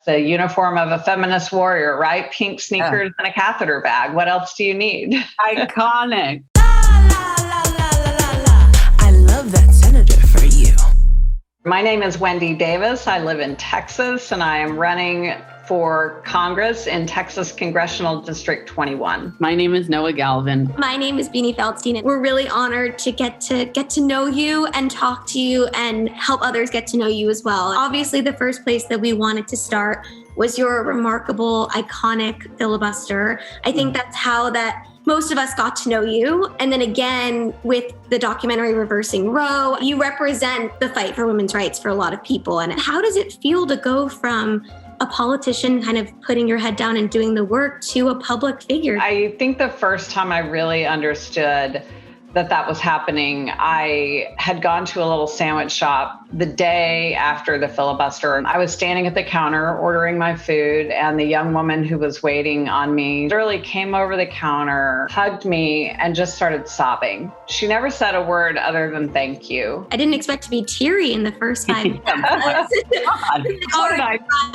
The uniform of a feminist warrior, right? Pink sneakers and a catheter bag. What else do you need? Iconic. I love that senator for you. My name is Wendy Davis. I live in Texas, and I am running for Congress in Texas Congressional District 21. My name is Noah Galvin. My name is Beanie Feldstein. We're really honored to get to know you and talk to you and help others get to know you as well. Obviously, the first place that we wanted to start was your remarkable, iconic filibuster. I think that's how that most of us got to know you. And then again, with the documentary Reversing Roe, you represent the fight for women's rights for a lot of people. And how does it feel to go from a politician kind of putting your head down and doing the work to a public figure? I think the first time I really understood that was happening, I had gone to a little sandwich shop the day after the filibuster. I was standing at the counter ordering my food, and the young woman who was waiting on me literally came over the counter, hugged me, and just started sobbing. She never said a word other than thank you. I didn't expect to be teary in the first 5 minutes. It's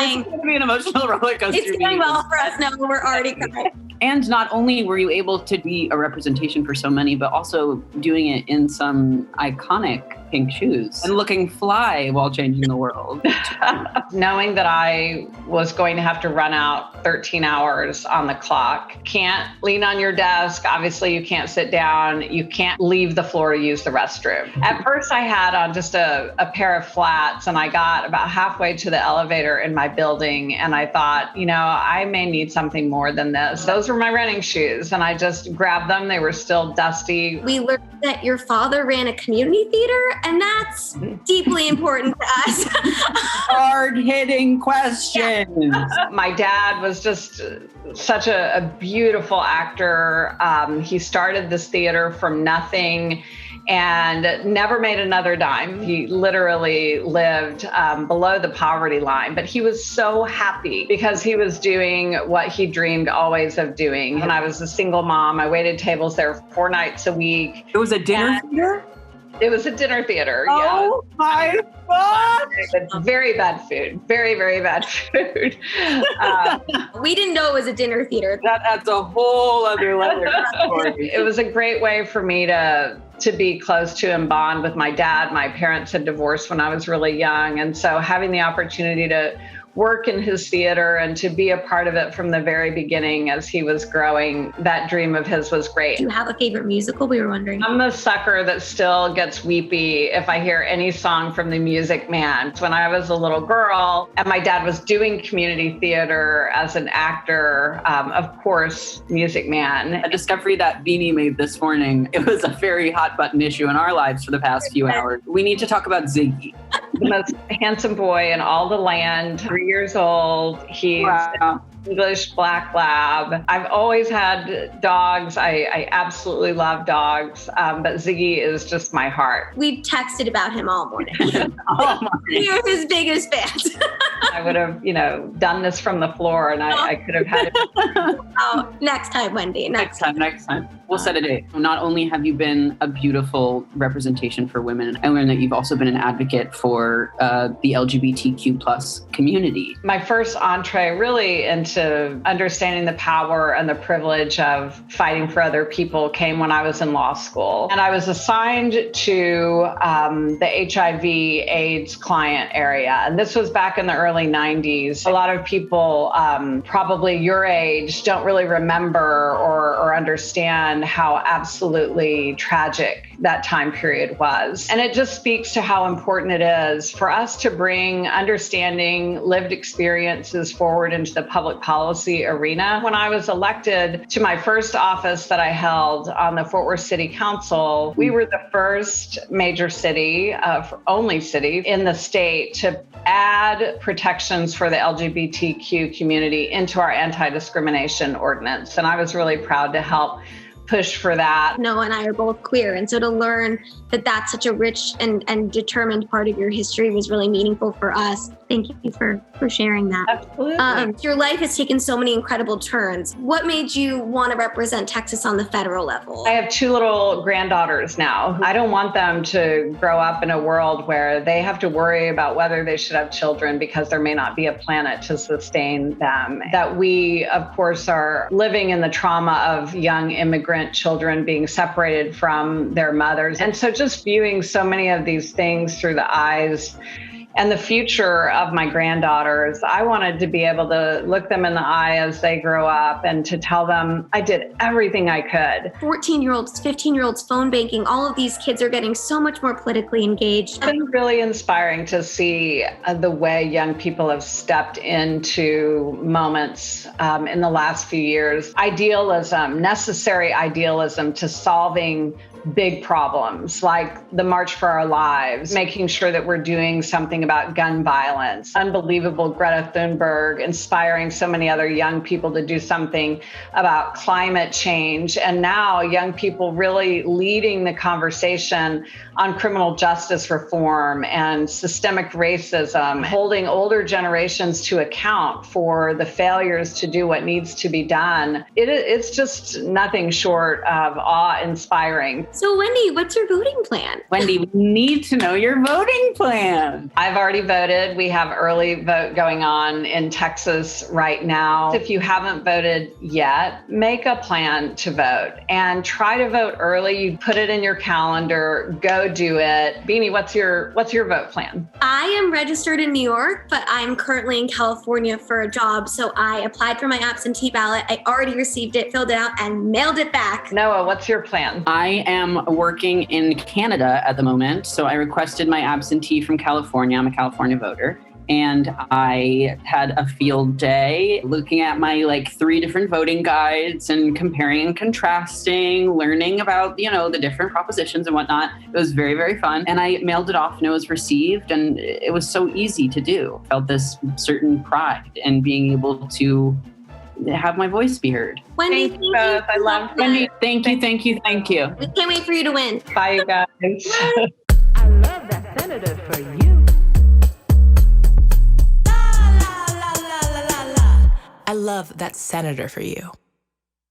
going to be an emotional roller coaster. It's going well for us now. We're already crying. And not only were you able to be a representation for so many, but also doing it in some iconic pink shoes and looking fly while changing the world. Knowing that I was going to have to run out 13 hours on the clock, can't lean on your desk. Obviously, you can't sit down. You can't leave the floor to use the restroom. At first, I had on just a pair of flats, and I got about halfway to the elevator in my building, and I thought, I may need something more than this. Those were my running shoes, and I just grabbed them. They were still dusty. We learned that your father ran a community theater, and that's deeply important to us. Hard-hitting questions. My dad was just such a beautiful actor. He started this theater from nothing and never made another dime. He literally lived below the poverty line, but he was so happy because he was doing what he dreamed always of doing. And I was a single mom. I waited tables there 4 nights a week. It was a dinner theater? It was a dinner theater. Oh my God. Very bad food. Very, very bad food. We didn't know it was a dinner theater. That adds a whole other layer of story. It was a great way for me to be close to and bond with my dad. My parents had divorced when I was really young. And so having the opportunity to work in his theater and to be a part of it from the very beginning as he was growing, that dream of his was great. Do you have a favorite musical? We were wondering. I'm the sucker that still gets weepy if I hear any song from the Music Man. When I was a little girl and my dad was doing community theater as an actor, of course, Music Man. A discovery that Beanie made this morning. It was a very hot button issue in our lives for the past few hours. We need to talk about Ziggy. The most handsome boy in all the land, 3 years old. He's English black lab. I've always had dogs. I absolutely love dogs, but Ziggy is just my heart. We've texted about him all morning. Oh my. We're his biggest fans. I would have, done this from the floor, and I could have had it. Oh, next time, Wendy. Next time. We'll set a date. Not only have you been a beautiful representation for women, I learned that you've also been an advocate for the LGBTQ plus community. My first entree really into understanding the power and the privilege of fighting for other people came when I was in law school. And I was assigned to the HIV/AIDS client area. And this was back in the early 90s. A lot of people, probably your age, don't really remember or understand how absolutely tragic that time period was. And it just speaks to how important it is for us to bring understanding, lived experiences forward into the public policy arena. When I was elected to my first office that I held on the Fort Worth City Council, we were the first major city, only city in the state to add protections for the LGBTQ community into our anti-discrimination ordinance. And I was really proud to help push for that. Noah and I are both queer. And so to learn that that's such a rich and determined part of your history was really meaningful for us. Thank you for sharing that. Absolutely. Your life has taken so many incredible turns. What made you want to represent Texas on the federal level? I have 2 little granddaughters now. I don't want them to grow up in a world where they have to worry about whether they should have children because there may not be a planet to sustain them. That we, of course, are living in the trauma of young immigrant children being separated from their mothers. And so just viewing so many of these things through the eyes and the future of my granddaughters, I wanted to be able to look them in the eye as they grow up and to tell them I did everything I could. 14-year-olds, 15-year-olds, phone banking, all of these kids are getting so much more politically engaged. It's been really inspiring to see the way young people have stepped into moments in the last few years. Idealism, necessary idealism to solving big problems like the March for Our Lives, making sure that we're doing something about gun violence, unbelievable Greta Thunberg, inspiring so many other young people to do something about climate change. And now young people really leading the conversation on criminal justice reform and systemic racism, holding older generations to account for the failures to do what needs to be done. It's just nothing short of awe-inspiring. So Wendy, what's your voting plan? Wendy, we need to know your voting plan. I've already voted. We have early vote going on in Texas right now. If you haven't voted yet, make a plan to vote and try to vote early. You put it in your calendar, go do it. Beanie, what's your vote plan? I am registered in New York, but I'm currently in California for a job. So I applied for my absentee ballot. I already received it, filled it out, and mailed it back. Noah, what's your plan? I am working in Canada at the moment, so I requested my absentee from California. I'm a California voter. And I had a field day looking at my 3 different voting guides and comparing and contrasting, learning about, the different propositions and whatnot. It was very, very fun. And I mailed it off and it was received and it was so easy to do. I felt this certain pride in being able to have my voice be heard. Wendy, Thank you both. I love Wendy, thank you. We can't wait for you to win. Bye, you guys. I love that senator for you. I love that senator for you.